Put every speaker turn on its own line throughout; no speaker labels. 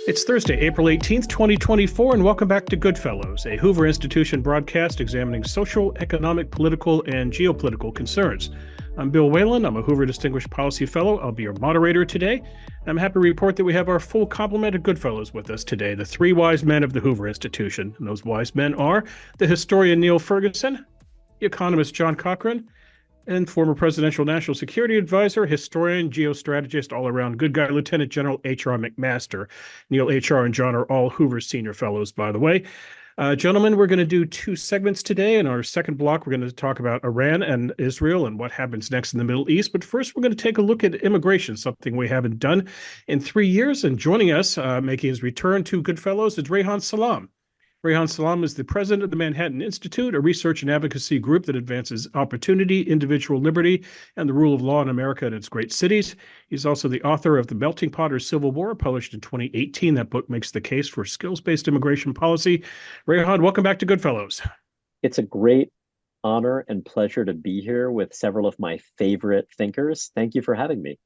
It's Thursday, April 18th, 2024, and welcome back to GoodFellows, a Hoover Institution broadcast examining social, economic, political, and geopolitical concerns. I'm Bill Whalen. I'm a Hoover Distinguished Policy Fellow. I'll be your moderator today. I'm happy to report that we have our full complement of GoodFellows with us today, the three wise men of the Hoover Institution. And those wise men are the historian Niall Ferguson, the economist John Cochrane, and former presidential national security advisor, historian, geostrategist, all-around good guy, Lieutenant General H.R. McMaster. Neil, H.R., and John are all Hoover Senior Fellows, by the way. Gentlemen, we're going to do two segments today. In our second block, we're going to talk about Iran and Israel and what happens next in the Middle East. But first, we're going to take a look at immigration, something we haven't done in 3 years. And joining us, making his return to GoodFellows, is Reihan Salam. Reihan Salam is the president of the Manhattan Institute, a research and advocacy group that advances opportunity, individual liberty, and the rule of law in America and its great cities. He's also the author of The Melting Pot or Civil War, published in 2018. That book makes the case for skills-based immigration policy. Reihan, welcome back to GoodFellows.
It's a great honor and pleasure to be here with several of my favorite thinkers. Thank you for having me.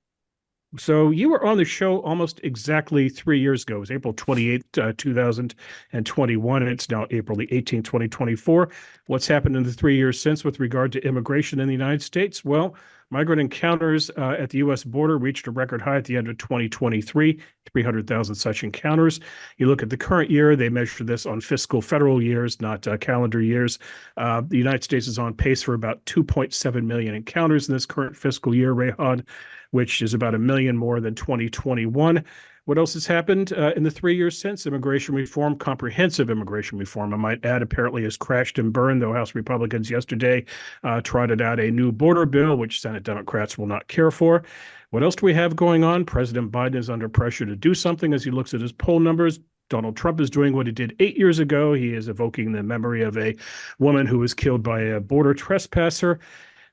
So you were on the show almost exactly 3 years ago. It was April 28th, 2021, and it's now April the 18th, 2024. What's happened in the 3 years since with regard to immigration in the United States? Well, migrant encounters at the U.S. border reached a record high at the end of 2023, 300,000 such encounters. You look at the current year, they measure this on fiscal federal years, not calendar years. The United States is on pace for about 2.7 million encounters in this current fiscal year, Reihan, which is about 1 million more than 2021. What else has happened in the 3 years since? Immigration reform, comprehensive immigration reform, I might add, apparently has crashed and burned, though House Republicans yesterday trotted out a new border bill, which Senate Democrats will not care for. What else do we have going on? President Biden is under pressure to do something as he looks at his poll numbers. Donald Trump is doing what he did 8 years ago. He is evoking the memory of a woman who was killed by a border trespasser.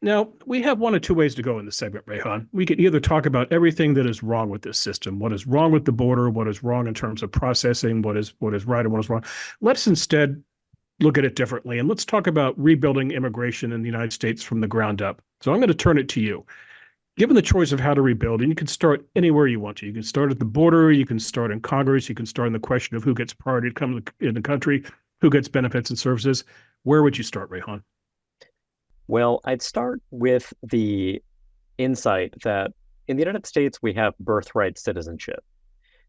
Now, we have one of two ways to go in this segment, Reihan. We could either talk about everything that is wrong with this system, what is wrong with the border, what is wrong in terms of processing, what is right and what is wrong. Let's instead look at it differently, and let's talk about rebuilding immigration in the United States from the ground up. So I'm going to turn it to you. Given the choice of how to rebuild, and you can start anywhere you want to. You can start at the border, you can start in Congress, you can start in the question of who gets priority to come in the country, who gets benefits and services. Where would you start, Reihan?
Well, I'd start with the insight that in the United States, we have birthright citizenship.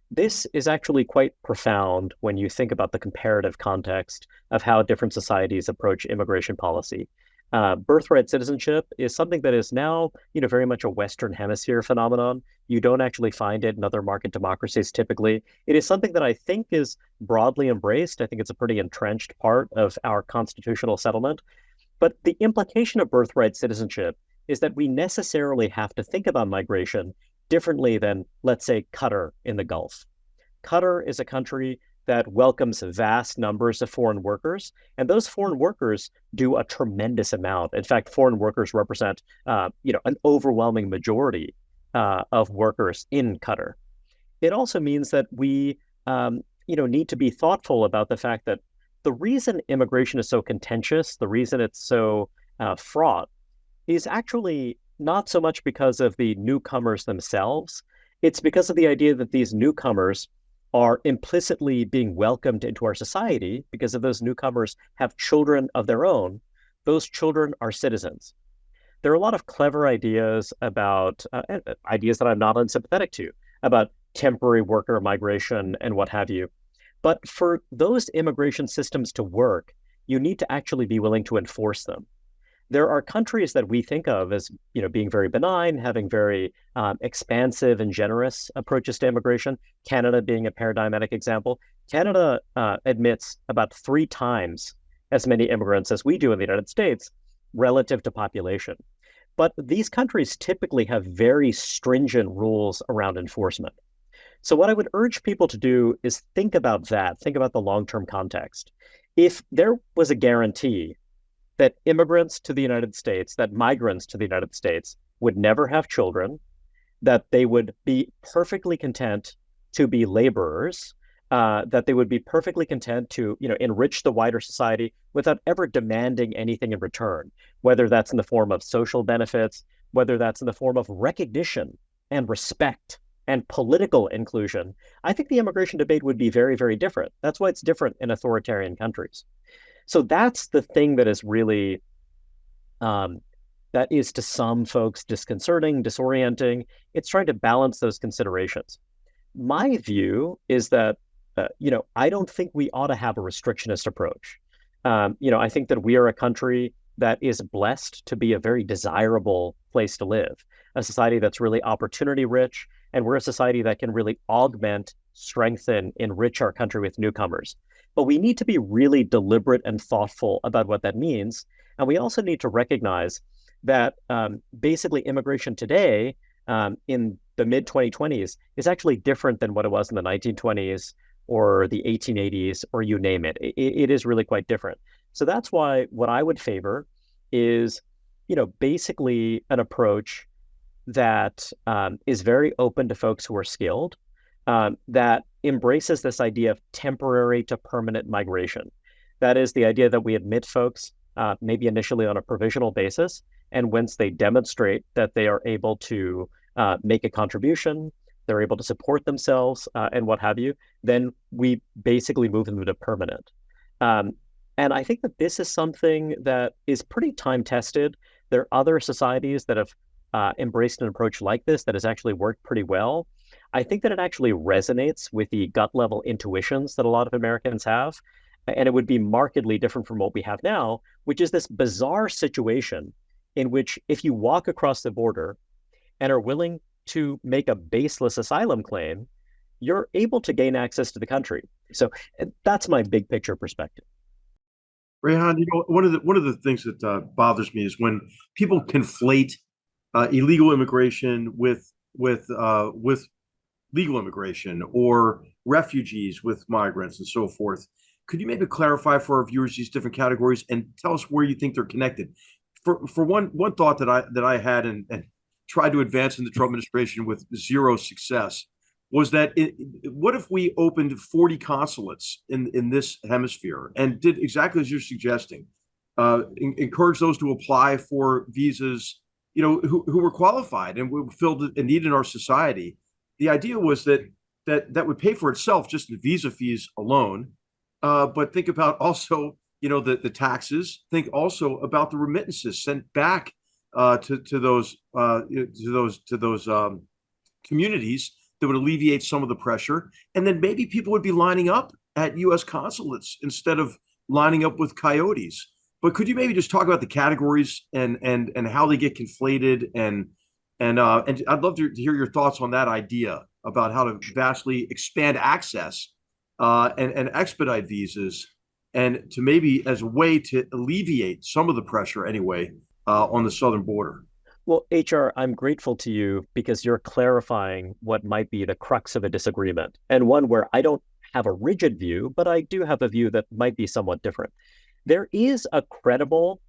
This is actually quite profound when you think about the comparative context of how different societies approach immigration policy. Birthright citizenship is something that is now, very much a Western Hemisphere phenomenon. You don't actually find it in other market democracies typically. It is something that I think is broadly embraced. I think it's a pretty entrenched part of our constitutional settlement. But the implication of birthright citizenship is that we necessarily have to think about migration differently than, let's say, Qatar in the Gulf. Qatar is a country that welcomes vast numbers of foreign workers, and those foreign workers do a tremendous amount. In fact, foreign workers represent, an overwhelming majority of workers in Qatar. It also means that we, need to be thoughtful about the fact that the reason immigration is so contentious, the reason it's so fraught, is actually not so much because of the newcomers themselves. It's because of the idea that these newcomers are implicitly being welcomed into our society because if those newcomers have children of their own, those children are citizens. There are a lot of clever ideas about, ideas that I'm not unsympathetic to, about temporary worker migration and what have you. But for those immigration systems to work, you need to actually be willing to enforce them. There are countries that we think of as, being very benign, having very expansive and generous approaches to immigration. Canada being a paradigmatic example. Canada admits about 3 times as many immigrants as we do in the United States relative to population. But these countries typically have very stringent rules around enforcement. So what I would urge people to do is think about that, think about the long-term context. If there was a guarantee that immigrants to the United States, that migrants to the United States would never have children, that they would be perfectly content to be laborers, that they would be perfectly content to, enrich the wider society without ever demanding anything in return, whether that's in the form of social benefits, whether that's in the form of recognition and respect and political inclusion, I think the immigration debate would be very, very different. That's why it's different in authoritarian countries. So that's the thing that is really, that is to some folks disconcerting, disorienting. It's trying to balance those considerations. My view is that, I don't think we ought to have a restrictionist approach. I think that we are a country that is blessed to be a very desirable place to live, a society that's really opportunity rich, and we're a society that can really augment, strengthen, enrich our country with newcomers. But we need to be really deliberate and thoughtful about what that means. And we also need to recognize that basically immigration today in the mid-2020s is actually different than what it was in the 1920s or the 1880s, or you name it. It is really quite different. So that's why what I would favor is, basically an approach that is very open to folks who are skilled, that embraces this idea of temporary to permanent migration. That is the idea that we admit folks maybe initially on a provisional basis, and once they demonstrate that they are able to make a contribution, they're able to support themselves and what have you, then we basically move them to permanent. And I think that this is something that is pretty time tested. There are other societies that have embraced an approach like this that has actually worked pretty well. I think that it actually resonates with the gut level intuitions that a lot of Americans have. And it would be markedly different from what we have now, which is this bizarre situation in which if you walk across the border and are willing to make a baseless asylum claim, you're able to gain access to the country. So that's my big picture perspective.
Reihan, one of the things that bothers me is when people conflate illegal immigration with legal immigration, or refugees with migrants and so forth. Could you maybe clarify for our viewers these different categories and tell us where you think they're connected? For one thought that I had and tried to advance in the Trump administration with zero success was that what if we opened 40 consulates in this hemisphere and did exactly as you're suggesting, encourage those to apply for visas, who were qualified and filled a need in our society. The idea was that would pay for itself just the visa fees alone, but think about also the taxes. Think also about the remittances sent back to those communities that would alleviate some of the pressure, and then maybe people would be lining up at U.S. consulates instead of lining up with coyotes. But could you maybe just talk about the categories and how they get conflated, and I'd love to hear your thoughts on that idea about how to vastly expand access and expedite visas, and to maybe as a way to alleviate some of the pressure anyway on the southern border.
Well, HR, I'm grateful to you because you're clarifying what might be the crux of a disagreement, and one where I don't have a rigid view, but I do have a view that might be somewhat different. There is a credible,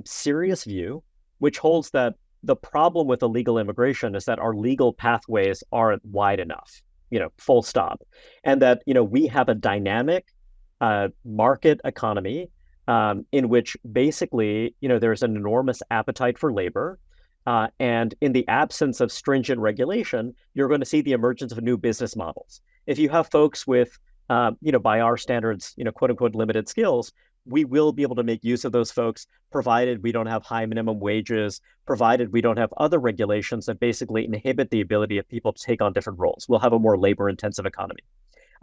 serious view which holds that the problem with illegal immigration is that our legal pathways aren't wide enough, full stop. And that, we have a dynamic market economy in which basically, there's an enormous appetite for labor. And in the absence of stringent regulation, you're going to see the emergence of new business models. If you have folks with, by our standards, quote unquote, limited skills, we will be able to make use of those folks, provided we don't have high minimum wages, provided we don't have other regulations that basically inhibit the ability of people to take on different roles. We'll have a more labor-intensive economy.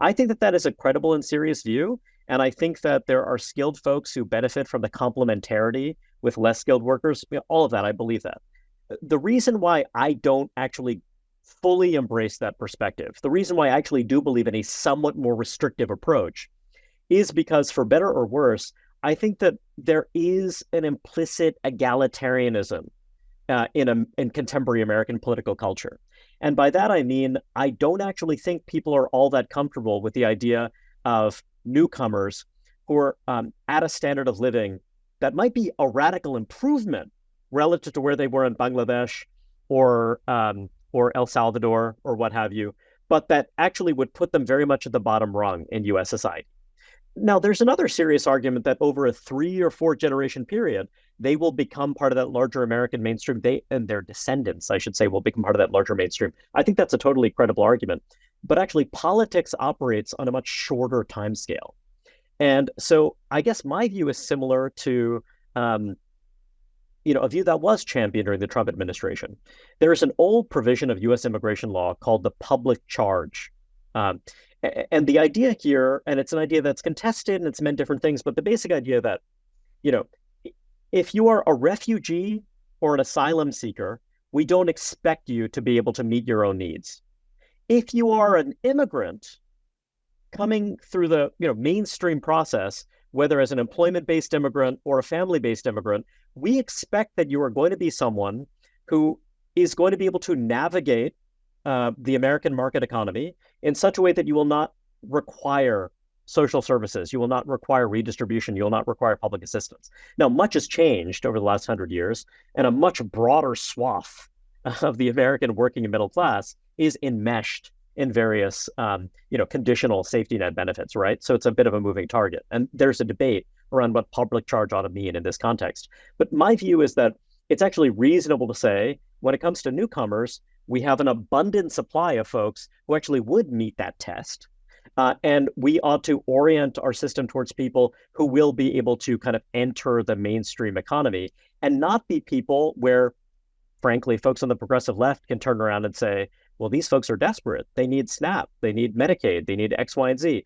I think that is a credible and serious view, and I think that there are skilled folks who benefit from the complementarity with less skilled workers. All of that, I believe that. The reason why I don't actually fully embrace that perspective, the reason why I actually do believe in a somewhat more restrictive approach, is because, for better or worse, I think that there is an implicit egalitarianism in contemporary American political culture. And by that, I mean, I don't actually think people are all that comfortable with the idea of newcomers who are at a standard of living that might be a radical improvement relative to where they were in Bangladesh or El Salvador or what have you, but that actually would put them very much at the bottom rung in U.S. society. Now, there's another serious argument that over a 3 or 4 generation period, they will become part of that larger American mainstream. They and their descendants, I should say, will become part of that larger mainstream. I think that's a totally credible argument. But actually, politics operates on a much shorter time scale. And so I guess my view is similar to a view that was championed during the Trump administration. There is an old provision of U.S. immigration law called the public charge. Um, and the idea here, and it's an idea that's contested and it's meant different things, but the basic idea that, you know, if you are a refugee or an asylum seeker, we don't expect you to be able to meet your own needs. If you are an immigrant coming through the mainstream process, whether as an employment-based immigrant or a family-based immigrant, we expect that you are going to be someone who is going to be able to navigate the American market economy in such a way that you will not require social services, you will not require redistribution, you will not require public assistance. Now, much has changed over the last 100 years, and a much broader swath of the American working and middle class is enmeshed in various, conditional safety net benefits, right? So it's a bit of a moving target. And there's a debate around what public charge ought to mean in this context. But my view is that it's actually reasonable to say, when it comes to newcomers, we have an abundant supply of folks who actually would meet that test. And we ought to orient our system towards people who will be able to kind of enter the mainstream economy and not be people where, frankly, folks on the progressive left can turn around and say, well, these folks are desperate. They need SNAP, they need Medicaid, they need X, Y, and Z.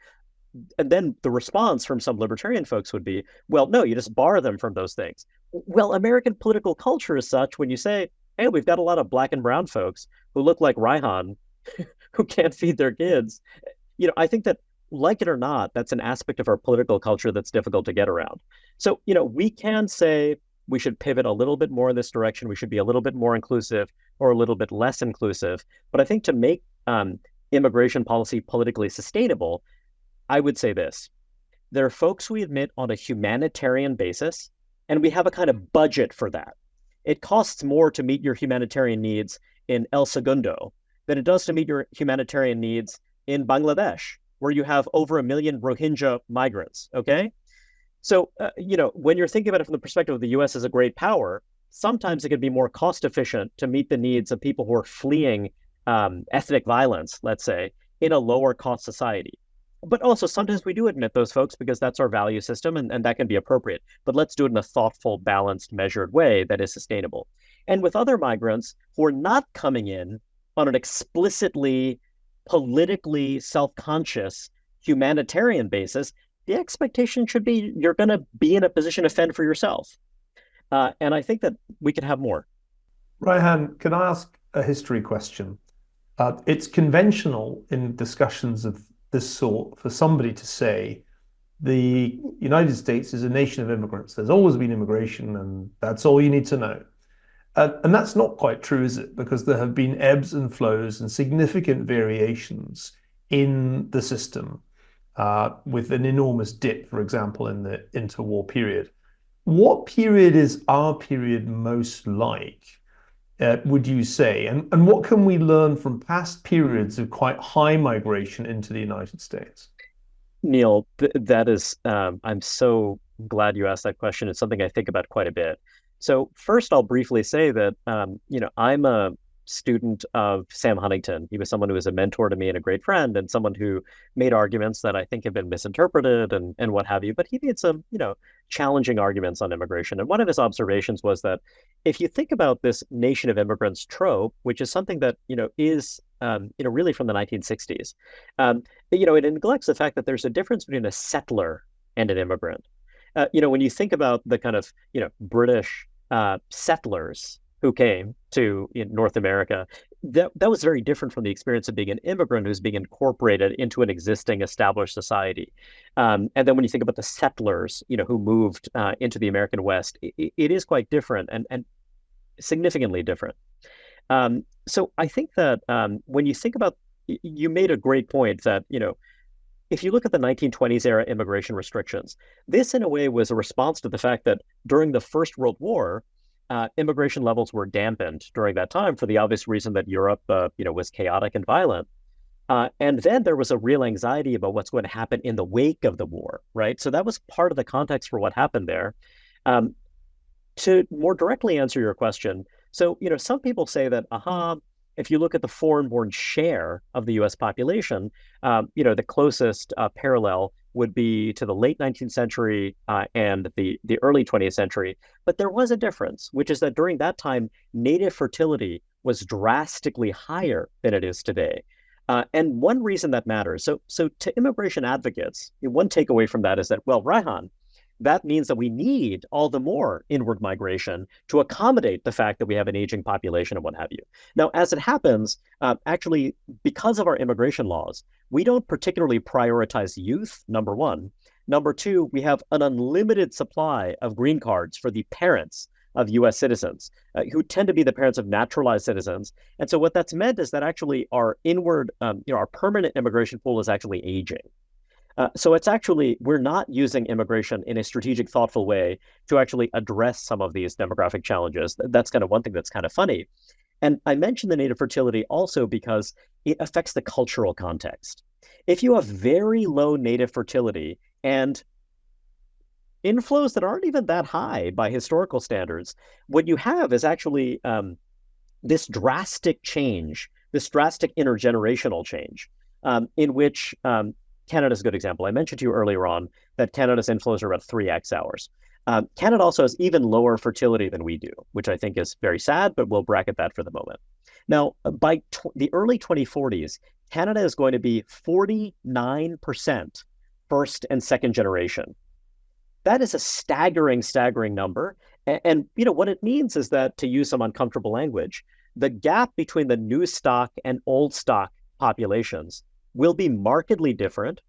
And then the response from some libertarian folks would be, well, no, you just bar them from those things. Well, American political culture is such when you say, hey, we've got a lot of black and brown folks who look like Reihan who can't feed their kids. I think that, like it or not, that's an aspect of our political culture that's difficult to get around. So, we can say we should pivot a little bit more in this direction. We should be a little bit more inclusive or a little bit less inclusive. But I think to make immigration policy politically sustainable, I would say this. There are folks we admit on a humanitarian basis, and we have a kind of budget for that. It costs more to meet your humanitarian needs in El Segundo than it does to meet your humanitarian needs in Bangladesh, where you have over 1 million Rohingya migrants, okay? So, when you're thinking about it from the perspective of the U.S. as a great power, sometimes it can be more cost efficient to meet the needs of people who are fleeing ethnic violence, let's say, in a lower cost society. But also sometimes we do admit those folks because that's our value system and that can be appropriate. But let's do it in a thoughtful, balanced, measured way that is sustainable. And with other migrants who are not coming in on an explicitly politically self-conscious humanitarian basis, the expectation should be you're going to be in a position to fend for yourself. And I think that we could have more.
Reihan, can I ask a history question? It's conventional in discussions of this sort for somebody to say the United States is a nation of immigrants. There's always been immigration, and that's all you need to know. And that's not quite true, is it? Because there have been ebbs and flows and significant variations in the system, with an enormous dip, for example, in the interwar period. What period is our period most like, would you say? And what can we learn from past periods of quite high migration into the United States?
Neil, that is, I'm so glad you asked that question. It's something I think about quite a bit. So first, I'll briefly say that, I'm a student of Sam Huntington. He was someone who was a mentor to me and a great friend, and someone who made arguments that I think have been misinterpreted and what have you. But he made some, challenging arguments on immigration. And one of his observations was that if you think about this nation of immigrants trope, which is something that, is, really from the 1960s, it neglects the fact that there's a difference between a settler and an immigrant. When you think about the kind of, British settlers who came to North America, that was very different from the experience of being an immigrant who's being incorporated into an existing established society. And then when you think about the settlers, who moved into the American West, it is quite different and significantly different. So I think that when you think about, you made a great point that, if you look at the 1920s era immigration restrictions, this in a way was a response to the fact that during the First World War, immigration levels were dampened during that time for the obvious reason that Europe, was chaotic and violent. And then there was a real anxiety about what's going to happen in the wake of the war, right? So that was part of the context for what happened there. To more directly answer your question, so some people say that, if you look at the foreign-born share of the U.S. population, the closest parallel would be to the late 19th century and the early 20th century. But there was a difference, which is that during that time, native fertility was drastically higher than it is today. And one reason that matters, so to immigration advocates, one takeaway from that is that, well, Reihan, that means that we need all the more inward migration to accommodate the fact that we have an aging population and what have you. Now, as it happens, actually, because of our immigration laws, we don't particularly prioritize youth, number one. Number two, we have an unlimited supply of green cards for the parents of U.S. citizens, who tend to be the parents of naturalized citizens. And so what that's meant is that actually our inward, our permanent immigration pool is actually aging. So it's actually, we're not using immigration in a strategic, thoughtful way to actually address some of these demographic challenges. That's kind of one thing that's kind of funny. And I mentioned the native fertility also because it affects the cultural context. If you have very low native fertility and inflows that aren't even that high by historical standards, what you have is actually this drastic change, this drastic intergenerational change, in which Canada's a good example. I mentioned to you earlier on that Canada's inflows are about 3x ours. Canada also has even lower fertility than we do, which I think is very sad, but we'll bracket that for the moment. Now, by the early 2040s, Canada is going to be 49% first and second generation. That is a staggering number. And what it means is that, to use some uncomfortable language, the gap between the new stock and old stock populations will be markedly different.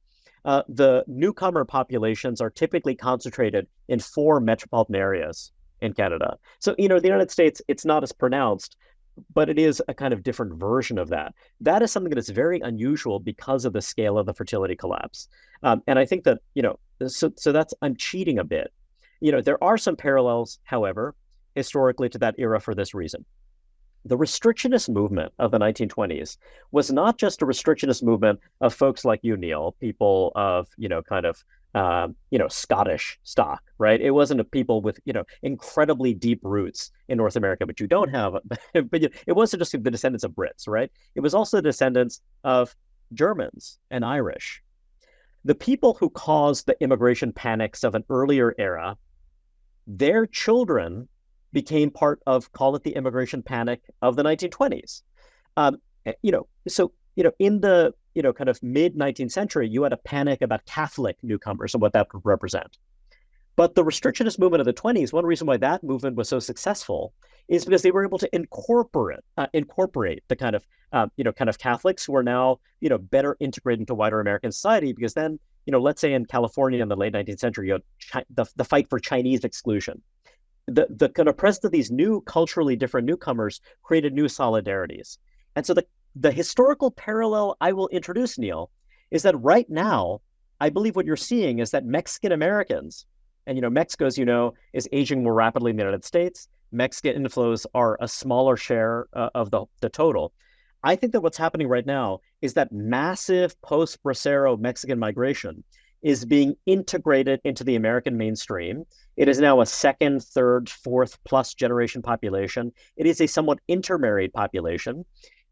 The newcomer populations are typically concentrated in 4 metropolitan areas in Canada. So, the United States, it's not as pronounced, but it is a kind of different version of that. That is something that is very unusual because of the scale of the fertility collapse. And I think that, so that's, I'm cheating a bit. There are some parallels, however, historically to that era for this reason. The restrictionist movement of the 1920s was not just a restrictionist movement of folks like you, Neil, people of, Scottish stock, right? It wasn't a people with, incredibly deep roots in North America, but you don't have, but it wasn't just the descendants of Brits, right? It was also the descendants of Germans and Irish. The people who caused the immigration panics of an earlier era, their children became part of, call it the immigration panic of the 1920s. So in the, kind of mid-19th century, you had a panic about Catholic newcomers and what that would represent. But the restrictionist movement of the 20s, one reason why that movement was so successful is because they were able to incorporate the kind of Catholics who are now, better integrated into wider American society, because then, let's say in California in the late 19th century, you had the fight for Chinese exclusion. The kind of presence of these new culturally different newcomers created new solidarities. And so the historical parallel I will introduce, Neil, is that right now, I believe what you're seeing is that Mexican Americans, and Mexico, as you know, is aging more rapidly in the United States. Mexican inflows are a smaller share of the total. I think that what's happening right now is that massive post-Bracero Mexican migration is being integrated into the American mainstream. It is now a second, third, fourth plus generation population. It is a somewhat intermarried population.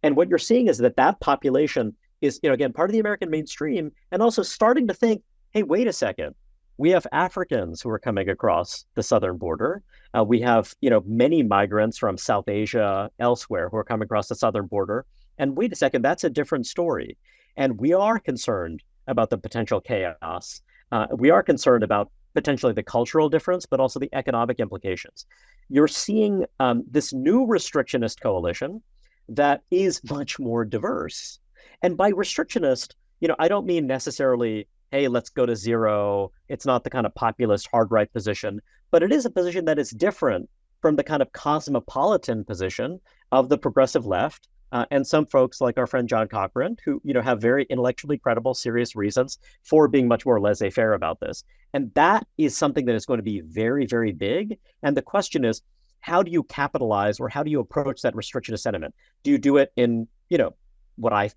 And what you're seeing is that population is, again, part of the American mainstream, and also starting to think, hey, wait a second. We have Africans who are coming across the southern border. We have, many migrants from South Asia, elsewhere, who are coming across the southern border. And wait a second, that's a different story. And we are concerned about the potential chaos. We are concerned about potentially the cultural difference, but also the economic implications. You're seeing this new restrictionist coalition that is much more diverse. And by restrictionist, I don't mean necessarily, hey, let's go to zero. It's not the kind of populist hard right position, but it is a position that is different from the kind of cosmopolitan position of the progressive left. And some folks like our friend John Cochrane, who have very intellectually credible, serious reasons for being much more laissez-faire about this. And that is something that is going to be very, very big. And the question is, how do you capitalize, or how do you approach that restrictionist sentiment? Do you do it in, what I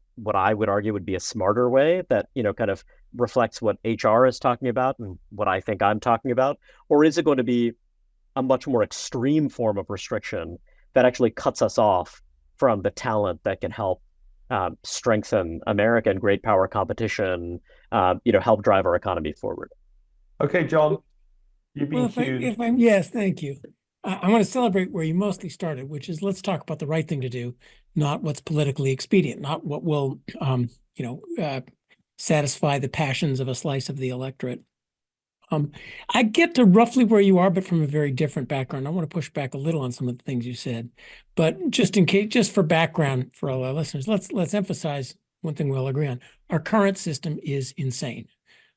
would argue would be a smarter way that, kind of reflects what HR is talking about and what I think I'm talking about? Or is it going to be a much more extreme form of restriction that actually cuts us off from the talent that can help strengthen American great power competition, help drive our economy forward?
Okay, John, you've been
Well,
queued.
yes, thank you. I want to celebrate where you mostly started, which is let's talk about the right thing to do, not what's politically expedient, not what will, satisfy the passions of a slice of the electorate. I get to roughly where you are, but from a very different background. I want to push back a little on some of the things you said, but just for background for all our listeners, let's emphasize one thing we'll agree on. Our current system is insane.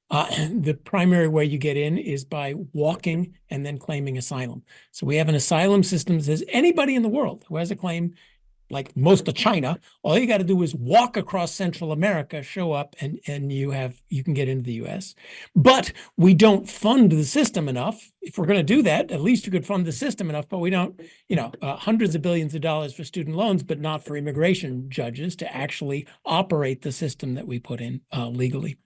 The primary way you get in is by walking and then claiming asylum. So we have an asylum system that says anybody in the world who has a claim, like most of China, all you got to do is walk across Central America, show up, and you can get into the US. But we don't fund the system enough. If we're going to do that, at least you could fund the system enough, but we don't, hundreds of billions of dollars for student loans, but not for immigration judges to actually operate the system that we put in legally.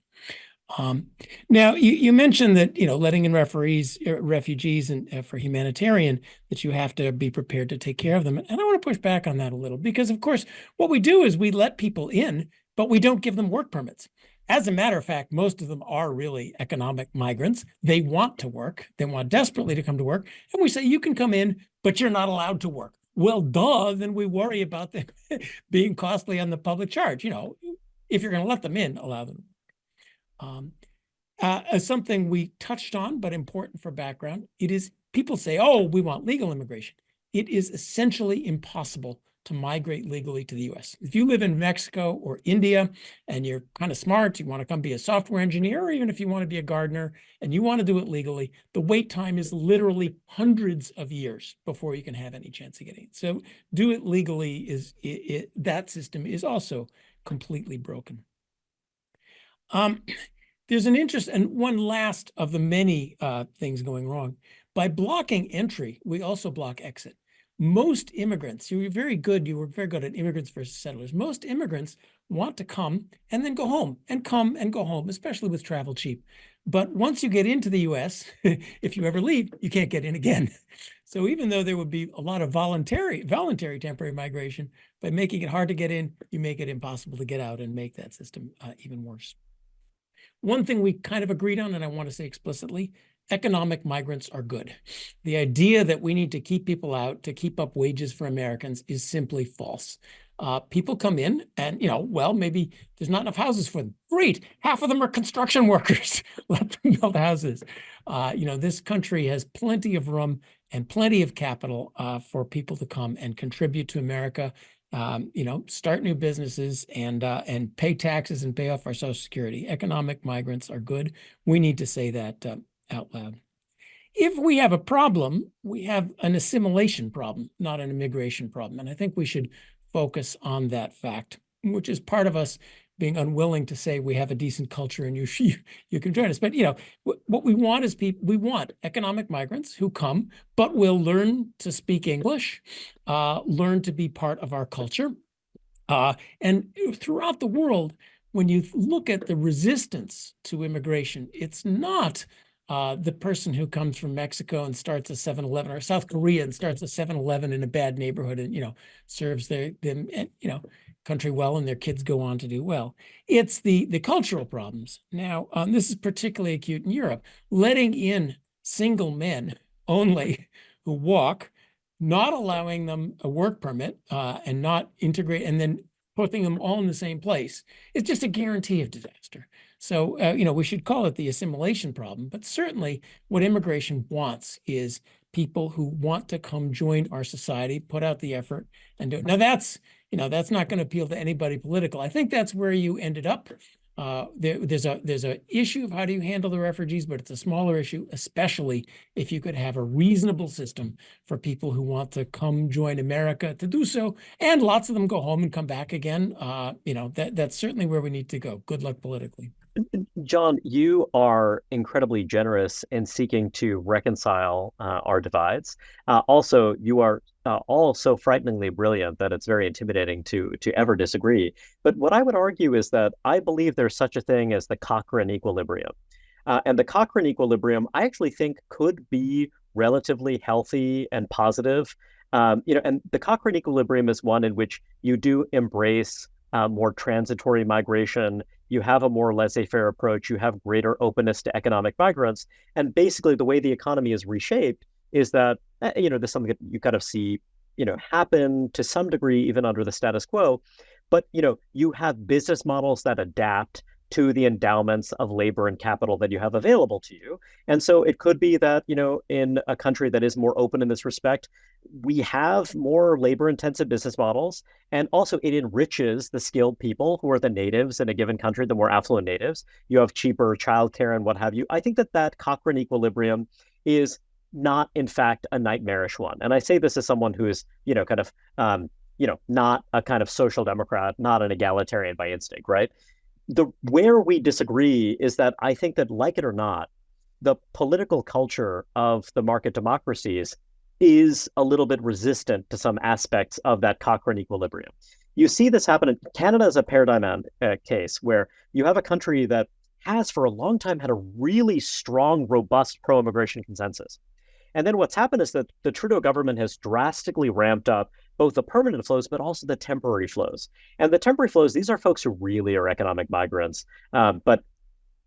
Now you mentioned that letting in refugees and for humanitarian, that you have to be prepared to take care of them, and I want to push back on that a little, because of course what we do is we let people in, but we don't give them work permits. As a matter of fact, most of them are really economic migrants. They want to work, they want desperately to come to work, and we say you can come in, but you're not allowed to work. Well, duh, then we worry about them being costly on the public charge. If you're going to let them in, allow them. Something we touched on, but important for background, it is people say, oh, we want legal immigration. It is essentially impossible to migrate legally to the US. If you live in Mexico or India and you're kind of smart, you want to come be a software engineer, or even if you want to be a gardener and you want to do it legally, the wait time is literally hundreds of years before you can have any chance of getting it. So do it legally that system is also completely broken. There's an interest, and one last of the many things going wrong. By blocking entry, we also block exit. Most immigrants, you were very good at immigrants versus settlers. Most immigrants want to come and then go home, and come and go home, especially with travel cheap. But once you get into the US, if you ever leave, you can't get in again. So even though there would be a lot of voluntary temporary migration, by making it hard to get in, you make it impossible to get out and make that system even worse. One thing we kind of agreed on, and I want to say explicitly, economic migrants are good. The idea that we need to keep people out to keep up wages for Americans is simply false. People come in and, maybe there's not enough houses for them. Great. Half of them are construction workers. Let them build houses. This country has plenty of room and plenty of capital for people to come and contribute to America. Start new businesses and pay taxes and pay off our Social Security. Economic migrants are good. We need to say that out loud. If we have a problem, we have an assimilation problem, not an immigration problem. And I think we should focus on that fact, which is part of us being unwilling to say we have a decent culture and you can join us. But what we want is we want economic migrants who come, but will learn to speak English, learn to be part of our culture. And throughout the world, when you look at the resistance to immigration, it's not the person who comes from Mexico and starts a 7-Eleven, or South Korea and starts a 7-Eleven in a bad neighborhood and serves them country well, and their kids go on to do well. It's the cultural problems. Now, this is particularly acute in Europe. Letting in single men only who walk, not allowing them a work permit, and not integrate, and then putting them all in the same place, is just a guarantee of disaster. So, we should call it the assimilation problem, but certainly what immigration wants is people who want to come join our society, put out the effort, and do it. Now that's not going to appeal to anybody political. I think that's where you ended up. There's a issue of how do you handle the refugees, but it's a smaller issue, especially if you could have a reasonable system for people who want to come join America to do so, and lots of them go home and come back again. That's certainly where we need to go. Good luck politically.
John, you are incredibly generous in seeking to reconcile our divides. Also, you are all so frighteningly brilliant that it's very intimidating to ever disagree. But what I would argue is that I believe there's such a thing as the Cochran Equilibrium. And the Cochran Equilibrium, I actually think could be relatively healthy and positive. And the Cochran Equilibrium is one in which you do embrace more transitory migration. You have a more laissez-faire approach. You have greater openness to economic migrants. And basically, the way the economy is reshaped is that, this is something that you kind of see, happen to some degree, even under the status quo. But, you have business models that adapt to the endowments of labor and capital that you have available to you. And so it could be that, in a country that is more open in this respect, we have more labor-intensive business models, and also it enriches the skilled people who are the natives in a given country, the more affluent natives. You have cheaper childcare and what have you. I think that Cochran Equilibrium is not, in fact, a nightmarish one. And I say this as someone who is, not a kind of social democrat, not an egalitarian by instinct, right? Where we disagree is that I think that, like it or not, the political culture of the market democracies is a little bit resistant to some aspects of that Cochran Equilibrium. You see this happen in Canada as a paradigm case where you have a country that has for a long time had a really strong, robust pro-immigration consensus. And then what's happened is that the Trudeau government has drastically ramped up both the permanent flows, but also the temporary flows. And the temporary flows, these are folks who really are economic migrants. But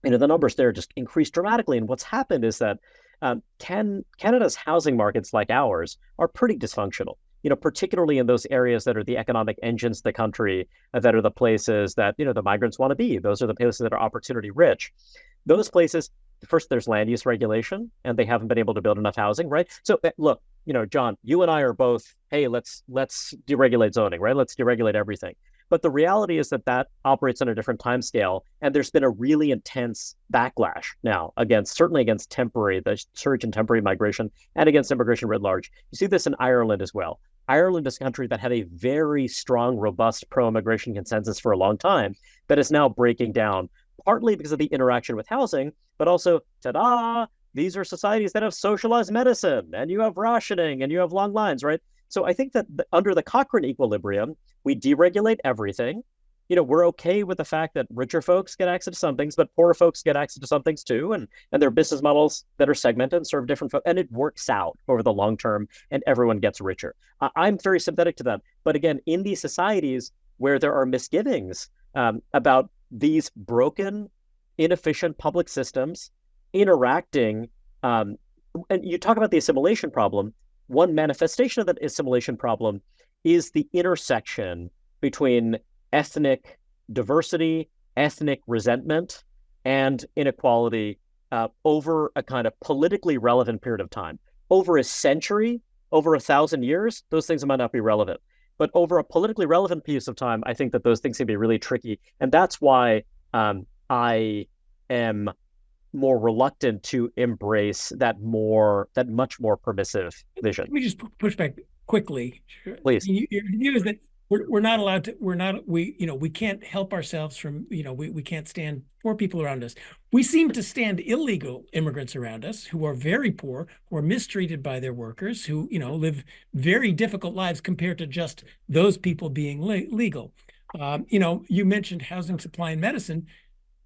the numbers there just increased dramatically. And what's happened is that Canada's housing markets, like ours, are pretty dysfunctional. Particularly in those areas that are the economic engines of the country, that are the places that the migrants want to be. Those are the places that are opportunity rich. Those places, first, there's land use regulation, and they haven't been able to build enough housing, right? So look, John, you and I are both, hey, let's deregulate zoning, right? Let's deregulate everything. But the reality is that operates on a different time scale, and there's been a really intense backlash now certainly against the surge in temporary migration and against immigration writ large. You see this in Ireland as well. Ireland is a country that had a very strong, robust pro-immigration consensus for a long time that is now breaking down, partly because of the interaction with housing, but also, ta-da, these are societies that have socialized medicine, and you have rationing, and you have long lines, right? So I think that under the Cochran Equilibrium, we deregulate everything. We're okay with the fact that richer folks get access to some things, but poorer folks get access to some things too. And there are business models that are segmented and serve different folks, and it works out over the long term, and everyone gets richer. I'm very sympathetic to that. But again, in these societies where there are misgivings about these broken, inefficient public systems interacting, and you talk about the assimilation problem. One manifestation of that assimilation problem is the intersection between ethnic diversity, ethnic resentment, and inequality over a kind of politically relevant period of time. Over a century, over 1,000 years, those things might not be relevant. But over a politically relevant piece of time, I think that those things can be really tricky. And that's why I am more reluctant to embrace that much more permissive vision.
Let me just push back quickly.
Please.
Your view is that we're not allowed to, we can't help ourselves from, we can't stand poor people around us. We seem to stand illegal immigrants around us who are very poor, who are mistreated by their workers, who, live very difficult lives compared to just those people being legal. You mentioned housing, supply, and medicine.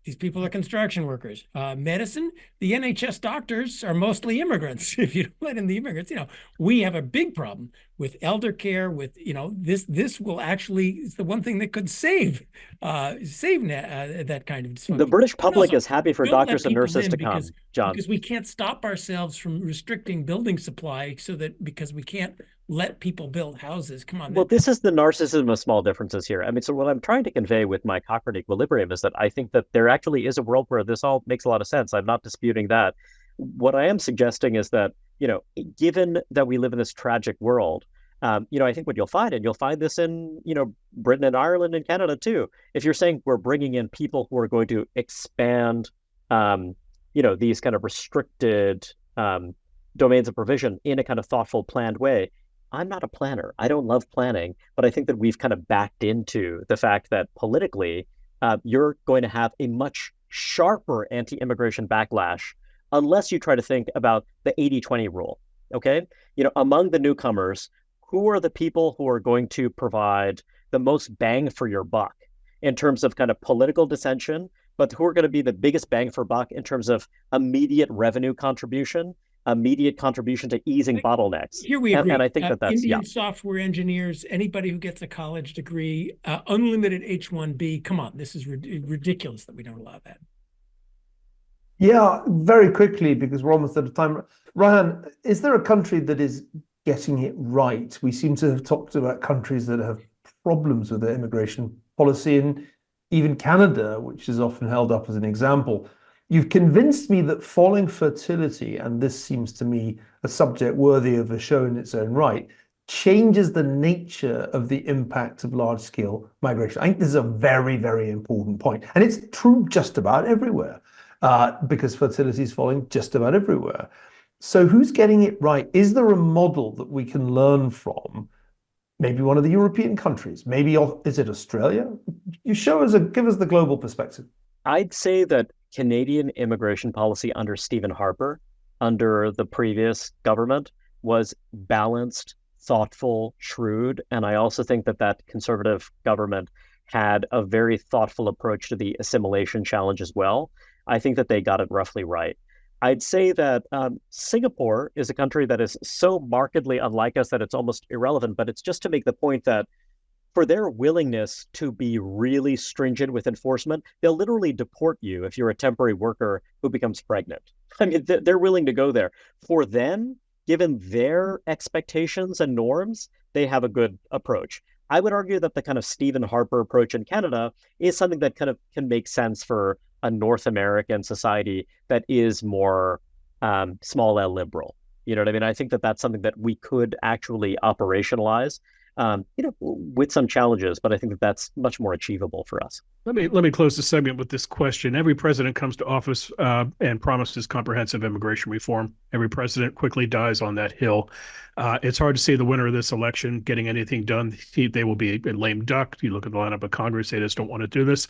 These people are construction workers. Medicine, the NHS doctors are mostly immigrants. If you don't let in the immigrants, we have a big problem with elder care. With this will actually is the one thing that could save that kind of dysfunction.
The British public is happy for doctors and nurses to come, John,
because we can't stop ourselves from restricting building supply, because we can't let people build houses. Come on.
Well, this is the narcissism of small differences here. I mean, so what I'm trying to convey with my Cochran Equilibrium is that I think that there actually is a world where this all makes a lot of sense. I'm not disputing that. What I am suggesting is that, given that we live in this tragic world, I think what you'll find, and you'll find this in, Britain and Ireland and Canada too, if you're saying we're bringing in people who are going to expand, these kind of restricted domains of provision in a kind of thoughtful, planned way. I'm not a planner. I don't love planning, but I think that we've kind of backed into the fact that politically, you're going to have a much sharper anti-immigration backlash unless you try to think about the 80-20 rule, okay? Among the newcomers, who are the people who are going to provide the most bang for your buck in terms of kind of political dissension, but who are going to be the biggest bang for buck in terms of immediate revenue contribution, immediate contribution to easing bottlenecks.
Here we agree.
And I think that's
Indian software engineers, anybody who gets a college degree, unlimited H-1B. Come on, this is ridiculous that we don't allow that.
Yeah, very quickly, because we're almost out of time. Reihan, is there a country that is getting it right? We seem to have talked about countries that have problems with their immigration policy, and even Canada, which is often held up as an example. You've convinced me that falling fertility, and this seems to me a subject worthy of a show in its own right, changes the nature of the impact of large-scale migration. I think this is a very, very important point. And it's true just about everywhere, because fertility is falling just about everywhere. So who's getting it right? Is there a model that we can learn from? Maybe one of the European countries, maybe is it Australia? You give us the global perspective.
I'd say that Canadian immigration policy under Stephen Harper, under the previous government, was balanced, thoughtful, shrewd. And I also think that Conservative government had a very thoughtful approach to the assimilation challenge as well. I think that they got it roughly right. I'd say that Singapore is a country that is so markedly unlike us that it's almost irrelevant, but it's just to make the point that for their willingness to be really stringent with enforcement, they'll literally deport you if you're a temporary worker who becomes pregnant. I mean, they're willing to go there. For them, given their expectations and norms, they have a good approach. I would argue that the kind of Stephen Harper approach in Canada is something that kind of can make sense for a North American society that is more small L liberal. You know what I mean? I think that that's something that we could actually operationalize, with some challenges, but I think that that's much more achievable for us.
Let me close the segment with this question. Every president comes to office and promises comprehensive immigration reform. Every president quickly dies on that hill. It's hard to see the winner of this election getting anything done. They will be a lame duck. You look at the lineup of Congress, they just don't want to do this.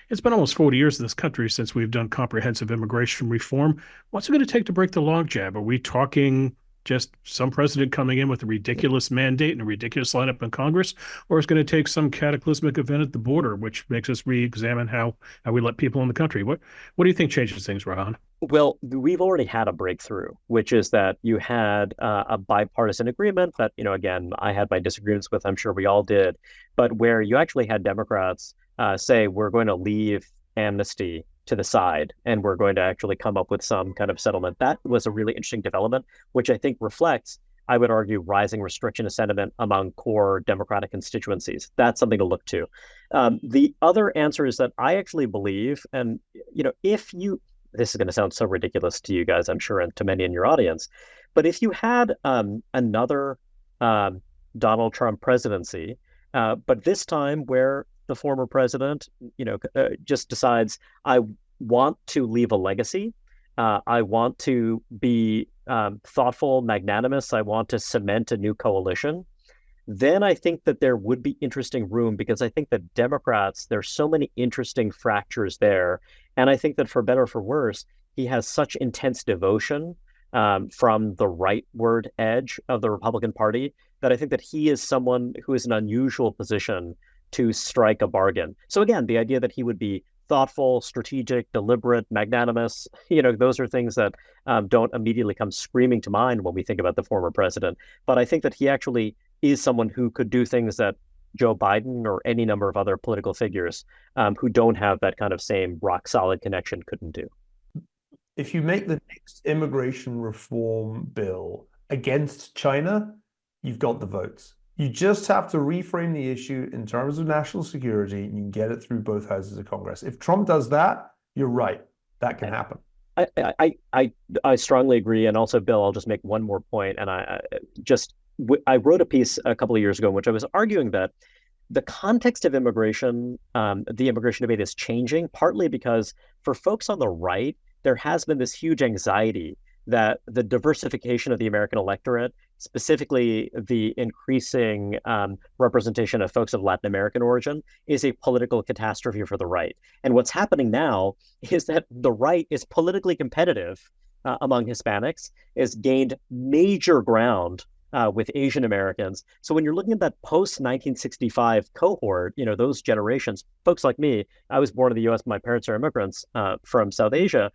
It's been almost 40 years in this country since we've done comprehensive immigration reform. What's it going to take to break the logjam? Are we talking just some president coming in with a ridiculous mandate and a ridiculous lineup in Congress, or is going to take some cataclysmic event at the border, which makes us re-examine how we let people in the country? What do you think changes things, Reihan?
Well, we've already had a breakthrough, which is that you had a bipartisan agreement that, again, I had my disagreements with, I'm sure we all did, but where you actually had Democrats say, we're going to leave amnesty to the side, and we're going to actually come up with some kind of settlement. That was a really interesting development, which I think reflects, I would argue, rising restrictionist sentiment among core Democratic constituencies. That's something to look to. The other answer is that I actually believe, and this is going to sound so ridiculous to you guys, I'm sure, and to many in your audience, but if you had another Donald Trump presidency, but this time where the former president, just decides, I want to leave a legacy. I want to be thoughtful, magnanimous. I want to cement a new coalition. Then I think that there would be interesting room, because I think that Democrats, there's so many interesting fractures there. And I think that for better or for worse, he has such intense devotion from the rightward edge of the Republican Party that I think that he is someone who is in an unusual position to strike a bargain. So again, the idea that he would be thoughtful, strategic, deliberate, magnanimous, those are things that don't immediately come screaming to mind when we think about the former president. But I think that he actually is someone who could do things that Joe Biden or any number of other political figures who don't have that kind of same rock solid connection couldn't do.
If you make the next immigration reform bill against China, you've got the votes. You just have to reframe the issue in terms of national security, and you can get it through both houses of Congress. If Trump does that, you're right. That can happen.
I strongly agree. And also, Bill, I'll just make one more point. And I wrote a piece a couple of years ago in which I was arguing that the context of immigration, the immigration debate is changing, partly because for folks on the right, there has been this huge anxiety that the diversification of the American electorate, specifically the increasing representation of folks of Latin American origin, is a political catastrophe for the right. And what's happening now is that the right is politically competitive among Hispanics, has gained major ground with Asian Americans. So when you're looking at that post-1965 cohort, those generations, folks like me, I was born in the US, my parents are immigrants from South Asia,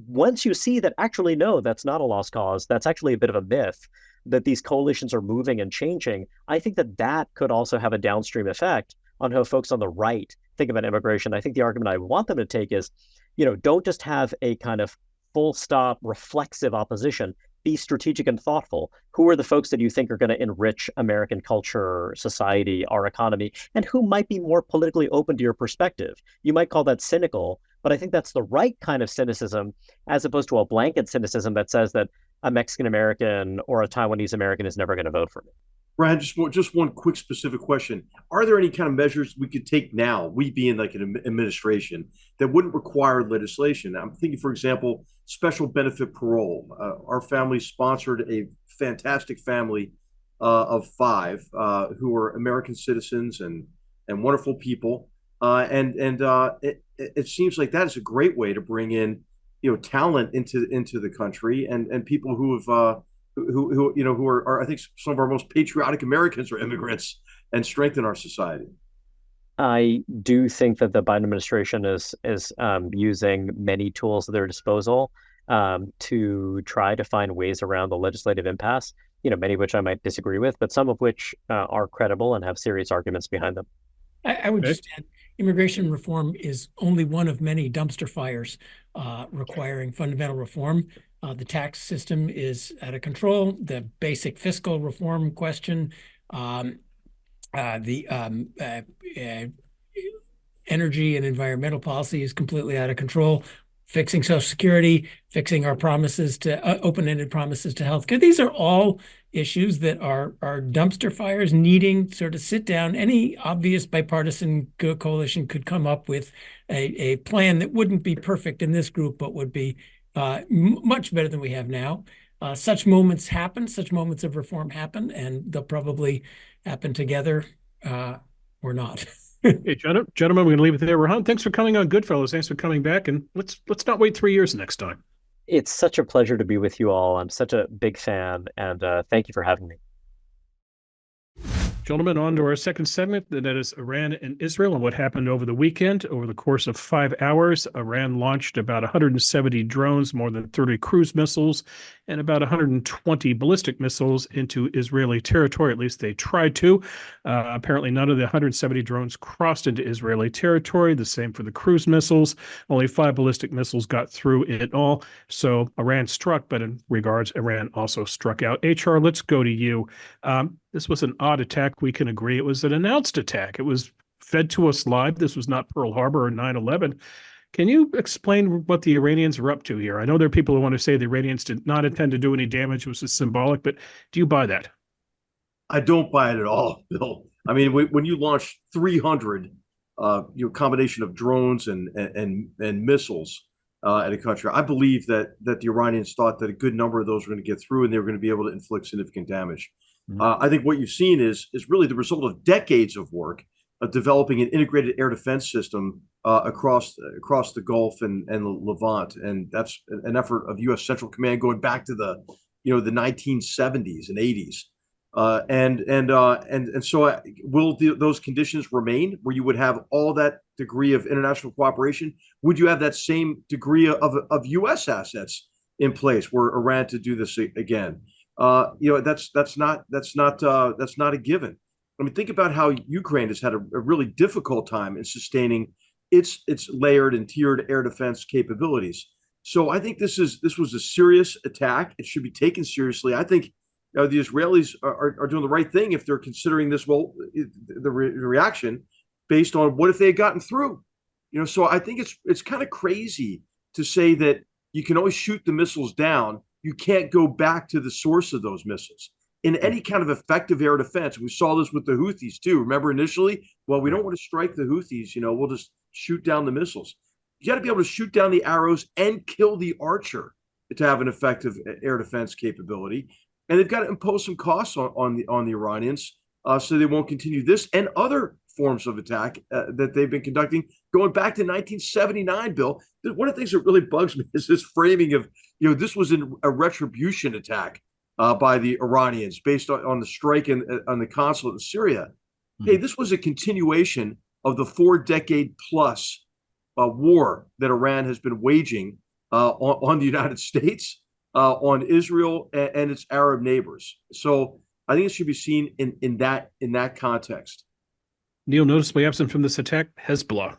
once you see that actually, no, that's not a lost cause, that's actually a bit of a myth, that these coalitions are moving and changing, I think that could also have a downstream effect on how folks on the right think about immigration. I think the argument I want them to take is, don't just have a kind of full stop reflexive opposition. Be strategic and thoughtful. Who are the folks that you think are going to enrich American culture, society, our economy, and who might be more politically open to your perspective? You might call that cynical, but I think that's the right kind of cynicism, as opposed to a blanket cynicism that says that a Mexican American or a Taiwanese American is never going to vote for me.
Brian, just one quick specific question. Are there any kind of measures we could take now, we being like an administration, that wouldn't require legislation? I'm thinking, for example, special benefit parole. Our family sponsored a fantastic family of 5 who are American citizens and wonderful people. It seems like that is a great way to bring in, talent into the country and people who have who are I think some of our most patriotic Americans are immigrants and strengthen our society.
I do think that the Biden administration is using many tools at their disposal to try to find ways around the legislative impasse, many of which I might disagree with, but some of which are credible and have serious arguments behind them.
I would just add, immigration reform is only one of many dumpster fires requiring fundamental reform. The tax system is out of control. The basic fiscal reform question, the energy and environmental policy is completely out of control. Fixing Social Security, fixing our promises to open-ended promises to healthcare. These are all issues that are dumpster fires needing sort of sit down. Any obvious bipartisan coalition could come up with a plan that wouldn't be perfect in this group, but would be much better than we have now. Such moments happen, such moments of reform happen, and they'll probably happen together or not.
Hey, gentlemen, we're going to leave it there. Reihan, thanks for coming on GoodFellows. Thanks for coming back, and let's not wait 3 years next time.
It's such a pleasure to be with you all. I'm such a big fan, and thank you for having me.
Gentlemen, on to our second segment, that is Iran and Israel and what happened over the weekend. Over the course of 5 hours, Iran launched about 170 drones, more than 30 cruise missiles, and about 120 ballistic missiles into Israeli territory. At least they tried to. Apparently, none of the 170 drones crossed into Israeli territory. The same for the cruise missiles. Only 5 ballistic missiles got through it all. So Iran struck, but in regards, Iran also struck out. HR, let's go to you. This was an odd attack. We can agree it was an announced attack. It was fed to us live. This was not Pearl Harbor or 9/11. Can you explain what the Iranians are up to here? I know there are people who want to say the Iranians did not intend to do any damage. It was just symbolic, but do you buy that?
I don't buy it at all, Bill. I mean, when you launch 300, combination of drones and missiles at a country, I believe that the Iranians thought that a good number of those were going to get through and they were going to be able to inflict significant damage. I think what you've seen is really the result of decades of work of developing an integrated air defense system across the Gulf and the Levant, and that's an effort of U.S. Central Command going back to the 1970s and 80s, and so will those conditions remain where you would have all that degree of international cooperation? Would you have that same degree of U.S. assets in place were Iran to do this again? That's not a given. I mean, think about how Ukraine has had a really difficult time in sustaining its layered and tiered air defense capabilities. So I think this was a serious attack. It should be taken seriously. I think the Israelis are doing the right thing if they're considering this, the reaction based on what if they had gotten through. So I think it's kind of crazy to say that you can always shoot the missiles down. You can't go back to the source of those missiles in any kind of effective air defense. We saw this with the Houthis too. Remember initially, well, we don't want to strike the Houthis, we'll just shoot down the missiles. You got to be able to shoot down the arrows and kill the archer to have an effective air defense capability. And they've got to impose some costs on the Iranians so they won't continue this and other forms of attack that they've been conducting going back to 1979, Bill. One of the things that really bugs me is this framing of, this was a retribution attack by the Iranians based on the strike on the consulate in Syria. Hey, this was a continuation of the 4-decade plus war that Iran has been waging on the United States, on Israel and its Arab neighbors. So I think it should be seen in that context.
Neil, noticeably absent from this attack, Hezbollah.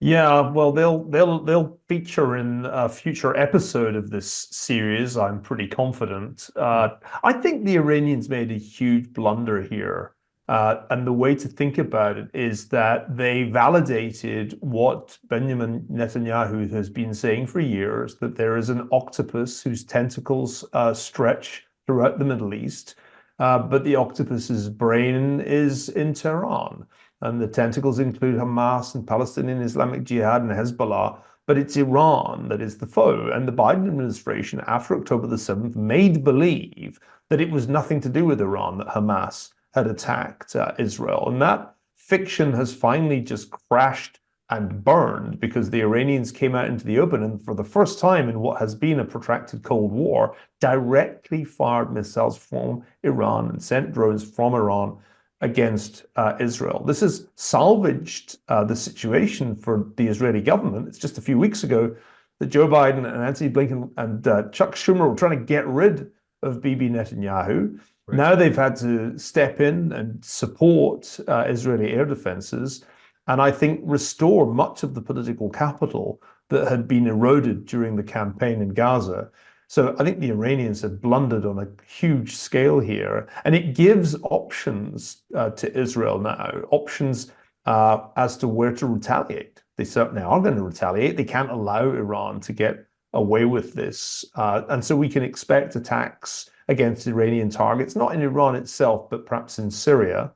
Yeah, well, they'll feature in a future episode of this series. I'm pretty confident. I think the Iranians made a huge blunder here, and the way to think about it is that they validated what Benjamin Netanyahu has been saying for years, that there is an octopus whose tentacles stretch throughout the Middle East, but the octopus's brain is in Tehran. And the tentacles include Hamas and Palestinian Islamic Jihad and Hezbollah, but it's Iran that is the foe. And the Biden administration, after October the 7th, made believe that it was nothing to do with Iran, that Hamas had attacked Israel. And that fiction has finally just crashed and burned because the Iranians came out into the open and for the first time in what has been a protracted Cold War, directly fired missiles from Iran and sent drones from Iran against Israel. This has salvaged the situation for the Israeli government. It's just a few weeks ago that Joe Biden and Antony Blinken and Chuck Schumer were trying to get rid of Bibi Netanyahu. Right. Now they've had to step in and support Israeli air defenses, and I think restore much of the political capital that had been eroded during the campaign in Gaza. So I think the Iranians have blundered on a huge scale here, and it gives options to Israel now, options as to where to retaliate. They certainly are going to retaliate. They can't allow Iran to get away with this. And so we can expect attacks against Iranian targets, not in Iran itself, but perhaps in Syria.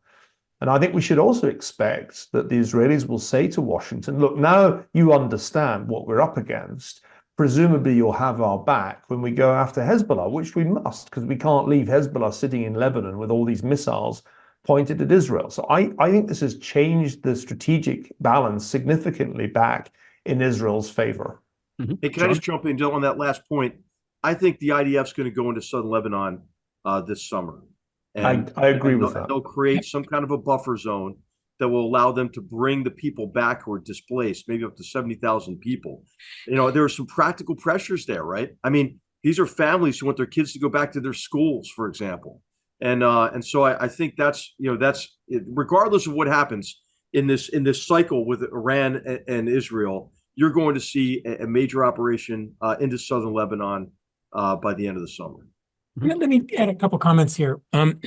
And I think we should also expect that the Israelis will say to Washington, look, now you understand what we're up against. Presumably you'll have our back when we go after Hezbollah, which we must, because we can't leave Hezbollah sitting in Lebanon with all these missiles pointed at Israel. So I think this has changed the strategic balance significantly back in Israel's favor.
Mm-hmm. Hey, can I just jump in on that last point? I think the IDF's going to go into southern Lebanon this summer. And
I agree with that.
They'll create some kind of a buffer zone that will allow them to bring the people back who are displaced, maybe up to 70,000 people. You know, there are some practical pressures there, right? I mean, these are families who want their kids to go back to their schools, for example. And so I think that's regardless of what happens in this cycle with Iran and Israel, you're going to see a major operation into southern Lebanon by the end of the summer.
Let me add a couple comments here on